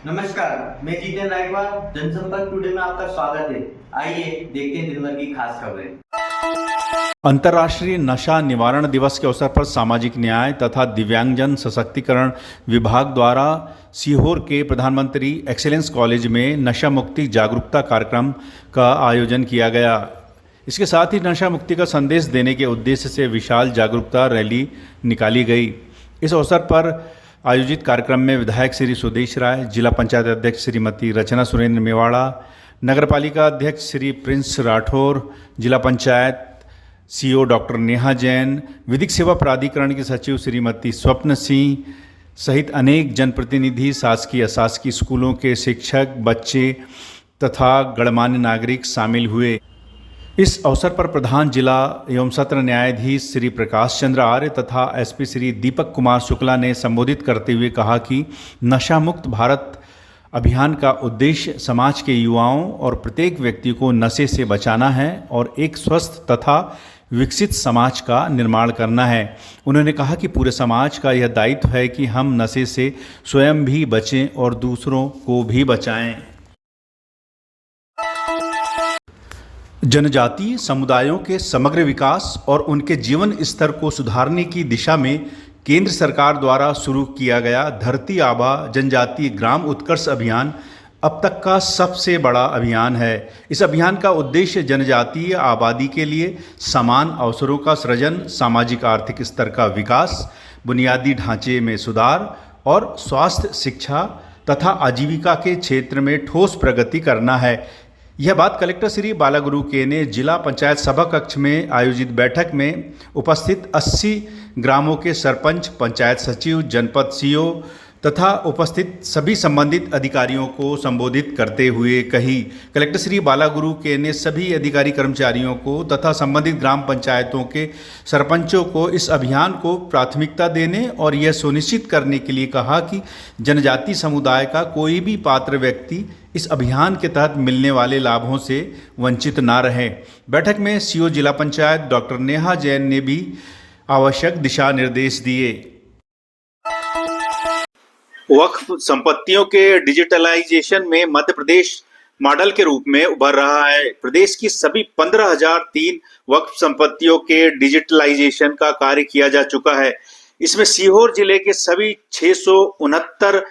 नमस्कार, मैं जीतेन नायकवार जनसंपर्क टुडे में आपका स्वागत है। आइए देखते हैं दिन भर की खास खबरें। अंतर्राष्ट्रीय नशा निवारण दिवस के अवसर पर सामाजिक न्याय तथा दिव्यांगजन सशक्तिकरण विभाग द्वारा सीहोर के प्रधानमंत्री एक्सीलेंस कॉलेज में नशा मुक्ति जागरूकता कार्यक्रम का आयोजन किया गया। इसके साथ ही नशा मुक्ति का संदेश देने के उद्देश्य से विशाल जागरूकता रैली निकाली गई। इस अवसर पर आयोजित कार्यक्रम में विधायक श्री सुदेश राय, जिला पंचायत अध्यक्ष श्रीमती रचना सुरेंद्र मेवाड़ा, नगरपालिका अध्यक्ष श्री प्रिंस राठौर, जिला पंचायत सीओ डॉक्टर नेहा जैन, विधिक सेवा प्राधिकरण की सचिव श्रीमती स्वप्न सिंह सहित अनेक जनप्रतिनिधि, शासकीय अशासकीय स्कूलों के शिक्षक, बच्चे तथा गणमान्य नागरिक शामिल हुए। इस अवसर पर प्रधान जिला एवं सत्र न्यायाधीश श्री प्रकाश चंद्र आर्य तथा एसपी श्री दीपक कुमार शुक्ला ने संबोधित करते हुए कहा कि नशा मुक्त भारत अभियान का उद्देश्य समाज के युवाओं और प्रत्येक व्यक्ति को नशे से बचाना है और एक स्वस्थ तथा विकसित समाज का निर्माण करना है। उन्होंने कहा कि पूरे समाज का यह दायित्व है कि हम नशे से स्वयं भी बचें और दूसरों को भी बचाएं। जनजातीय समुदायों के समग्र विकास और उनके जीवन स्तर को सुधारने की दिशा में केंद्र सरकार द्वारा शुरू किया गया धरती आबा जनजातीय ग्राम उत्कर्ष अभियान अब तक का सबसे बड़ा अभियान है। इस अभियान का उद्देश्य जनजातीय आबादी के लिए समान अवसरों का सृजन, सामाजिक आर्थिक स्तर का विकास, बुनियादी ढांचे में सुधार और स्वास्थ्य, शिक्षा तथा आजीविका के क्षेत्र में ठोस प्रगति करना है। यह बात कलेक्टर श्री बालागुरु के ने जिला पंचायत सभा कक्ष में आयोजित बैठक में उपस्थित 80 ग्रामों के सरपंच, पंचायत सचिव, जनपद सीओ तथा उपस्थित सभी संबंधित अधिकारियों को संबोधित करते हुए कही। कलेक्टर श्री बालागुरु के ने सभी अधिकारी कर्मचारियों को तथा संबंधित ग्राम पंचायतों के सरपंचों को इस अभियान को प्राथमिकता देने और यह सुनिश्चित करने के लिए कहा कि जनजातीय समुदाय का कोई भी पात्र व्यक्ति इस अभियान के तहत मिलने वाले लाभों से वंचित ना रहे। बैठक में सीओ जिला पंचायत डॉक्टर नेहा जैन ने भी आवश्यक दिशा निर्देश दिए। वक्फ संपत्तियों के डिजिटलाइजेशन में मध्य प्रदेश मॉडल के रूप में उभर रहा है। प्रदेश की सभी 15,003 वक्फ संपत्तियों के डिजिटलाइजेशन का कार्य किया जा चुका है। इसमें सीहोर जिले के सभी 669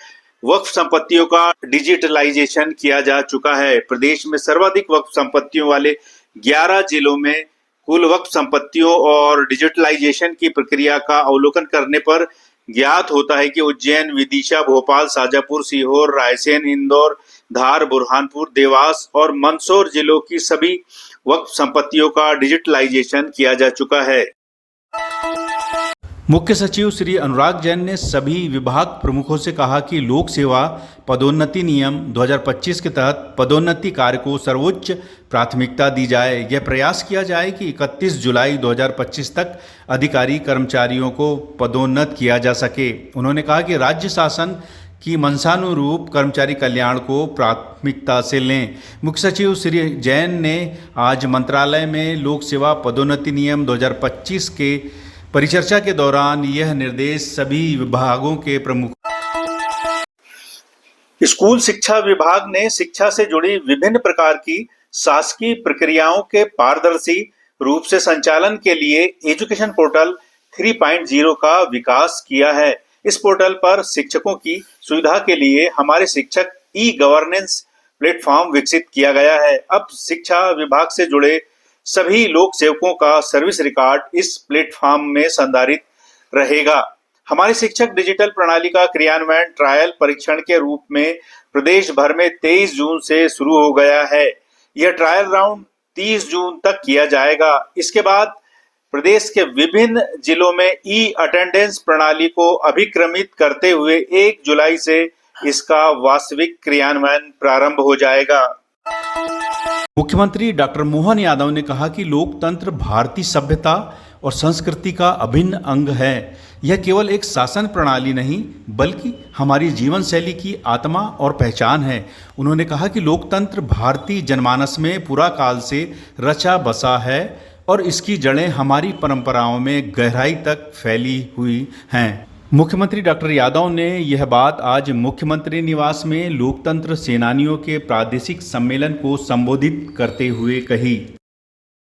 वक्फ संपत्तियों का डिजिटलाइजेशन किया जा चुका है। प्रदेश में सर्वाधिक वक्फ संपत्तियों वाले 11 जिलों में कुल वक्फ संपत्तियों और डिजिटलाइजेशन की प्रक्रिया का अवलोकन करने पर ज्ञात होता है कि उज्जैन, विदिशा, भोपाल, शाजापुर, सीहोर, रायसेन, इंदौर, धार, बुरहानपुर, देवास और मंदसौर जिलों की सभी वक्फ संपत्तियों का डिजिटलाइजेशन किया जा चुका है। मुख्य सचिव श्री अनुराग जैन ने सभी विभाग प्रमुखों से कहा कि लोक सेवा पदोन्नति नियम 2025 के तहत पदोन्नति कार्य को सर्वोच्च प्राथमिकता दी जाए। यह प्रयास किया जाए कि 31 जुलाई 2025 तक अधिकारी कर्मचारियों को पदोन्नत किया जा सके। उन्होंने कहा कि राज्य शासन की मंशानुरूप कर्मचारी कल्याण को प्राथमिकता से लें। मुख्य सचिव श्री जैन ने आज मंत्रालय में लोक सेवा पदोन्नति नियम 2025 के परिचर्चा के दौरान यह निर्देश सभी विभागों के प्रमुख। स्कूल शिक्षा विभाग ने शिक्षा से जुड़ी विभिन्न प्रकार की शासकीय प्रक्रियाओं के पारदर्शी रूप से संचालन के लिए एजुकेशन पोर्टल 3.0 का विकास किया है। इस पोर्टल पर शिक्षकों की सुविधा के लिए हमारे शिक्षक ई गवर्नेंस प्लेटफॉर्म विकसित किया गया है। अब शिक्षा विभाग से जुड़े सभी लोक सेवकों का सर्विस रिकॉर्ड इस प्लेटफॉर्म में संधारित रहेगा। हमारे शिक्षक डिजिटल प्रणाली का क्रियान्वयन ट्रायल परीक्षण के रूप में प्रदेश भर में 23 जून से शुरू हो गया है। यह ट्रायल राउंड 30 जून तक किया जाएगा। इसके बाद प्रदेश के विभिन्न जिलों में ई अटेंडेंस प्रणाली को अभिक्रमित करते हुए 1 जुलाई से इसका वास्तविक क्रियान्वयन प्रारंभ हो जाएगा। मुख्यमंत्री डॉक्टर मोहन यादव ने कहा कि लोकतंत्र भारतीय सभ्यता और संस्कृति का अभिन्न अंग है। यह केवल एक शासन प्रणाली नहीं बल्कि हमारी जीवन शैली की आत्मा और पहचान है। उन्होंने कहा कि लोकतंत्र भारतीय जनमानस में पुरा काल से रचा बसा है और इसकी जड़ें हमारी परंपराओं में गहराई तक फैली हुई हैं। मुख्यमंत्री डॉक्टर यादव ने यह बात आज मुख्यमंत्री निवास में लोकतंत्र सेनानियों के प्रादेशिक सम्मेलन को संबोधित करते हुए कही।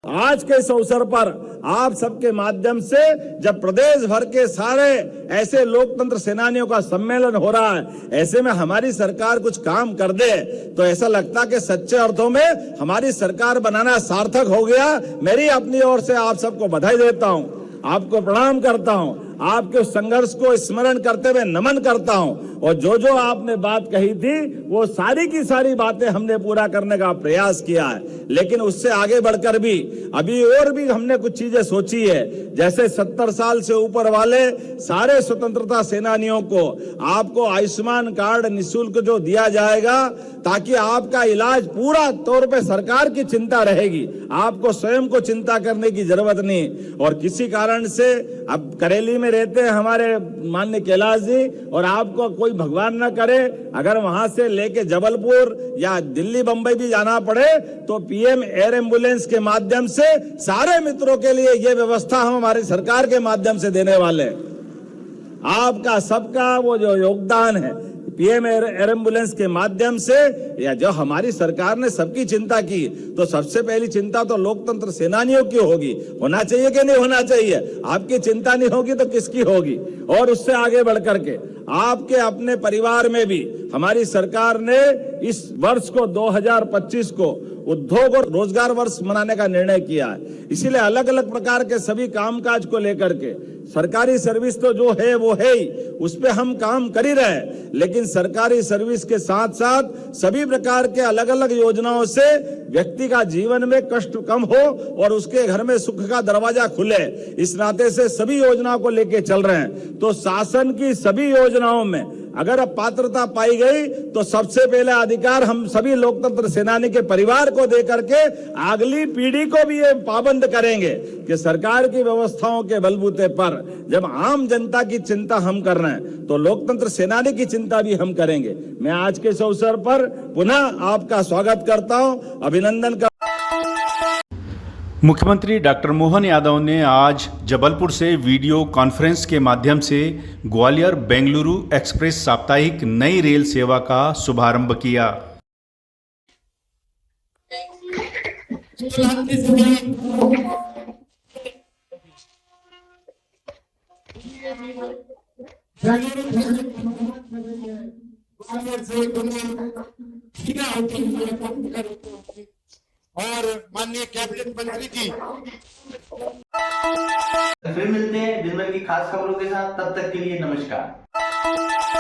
आज के इस अवसर पर आप सबके माध्यम से जब प्रदेश भर के सारे ऐसे लोकतंत्र सेनानियों का सम्मेलन हो रहा है, ऐसे में हमारी सरकार कुछ काम कर दे तो ऐसा लगता कि सच्चे अर्थों में हमारी सरकार बनाना सार्थक हो गया। मेरी अपनी ओर से आप सबको बधाई देता हूं, आपको प्रणाम करता हूं, आपके संघर्ष को स्मरण करते हुए नमन करता हूं और जो आपने बात कही थी वो सारी की सारी बातें हमने पूरा करने का प्रयास किया है। लेकिन उससे आगे बढ़कर भी अभी और भी हमने कुछ चीजें सोची है, जैसे 70 साल से ऊपर वाले सारे स्वतंत्रता सेनानियों को आपको आयुष्मान कार्ड निःशुल्क जो दिया जाएगा, ताकि आपका इलाज पूरा तौर पे सरकार की चिंता रहेगी, आपको स्वयं को चिंता करने की जरूरत नहीं। और किसी कारण से अब करेली में रहते हैं हमारे माननीय कैलाश जी, और आपको कोई भगवान न करे अगर वहां से लेके जबलपुर या दिल्ली बंबई भी जाना पड़े तो पीएम एयर एम्बुलेंस के माध्यम से सारे मित्रों के लिए ये व्यवस्था हम हमारी सरकार के माध्यम से देने वाले हैं। आपका सबका वो जो योगदान है पीएम एयर एम्बुलेंस के माध्यम से, या जो हमारी सरकार ने सबकी चिंता की, तो सबसे पहली चिंता तो लोकतंत्र सेनानियों की होगी। होना चाहिए कि नहीं होना चाहिए? आपकी चिंता नहीं होगी तो किसकी होगी? और उससे आगे बढ़कर के आपके अपने परिवार में भी हमारी सरकार ने इस वर्ष को 2025 को उद्योग और रोजगार वर्ष मनाने का निर्णय किया है। इसीलिए अलग अलग प्रकार के सभी कामकाज को लेकर के सरकारी सर्विस तो जो है वो है ही, उस पे हम काम कर ही रहे हैं, लेकिन सरकारी सर्विस के साथ साथ सभी प्रकार के अलग अलग योजनाओं से व्यक्ति का जीवन में कष्ट कम हो और उसके घर में सुख का दरवाजा खुले, इस नाते से सभी योजनाओं को लेके चल रहे हैं। तो शासन की सभी योजनाओं में अगर अब पात्रता पाई गई तो सबसे पहले अधिकार हम सभी लोकतंत्र सेनानी के परिवार को दे करके अगली पीढ़ी को भी ये पाबंद करेंगे कि सरकार की व्यवस्थाओं के बलबूते पर जब आम जनता की चिंता हम कर रहे हैं तो लोकतंत्र सेनानी की चिंता भी हम करेंगे। मैं आज के इस अवसर पर पुनः आपका स्वागत करता हूं, अभिनंदन करता हूं। मुख्यमंत्री डॉक्टर मोहन यादव ने आज जबलपुर से वीडियो कॉन्फ्रेंस के माध्यम से ग्वालियर बेंगलुरु एक्सप्रेस साप्ताहिक नई रेल सेवा का शुभारंभ किया। और माननीय कैबिनेट मंत्री जी फिर मिलते हैं दिन भर की खास खबरों के साथ, तब तक के लिए नमस्कार।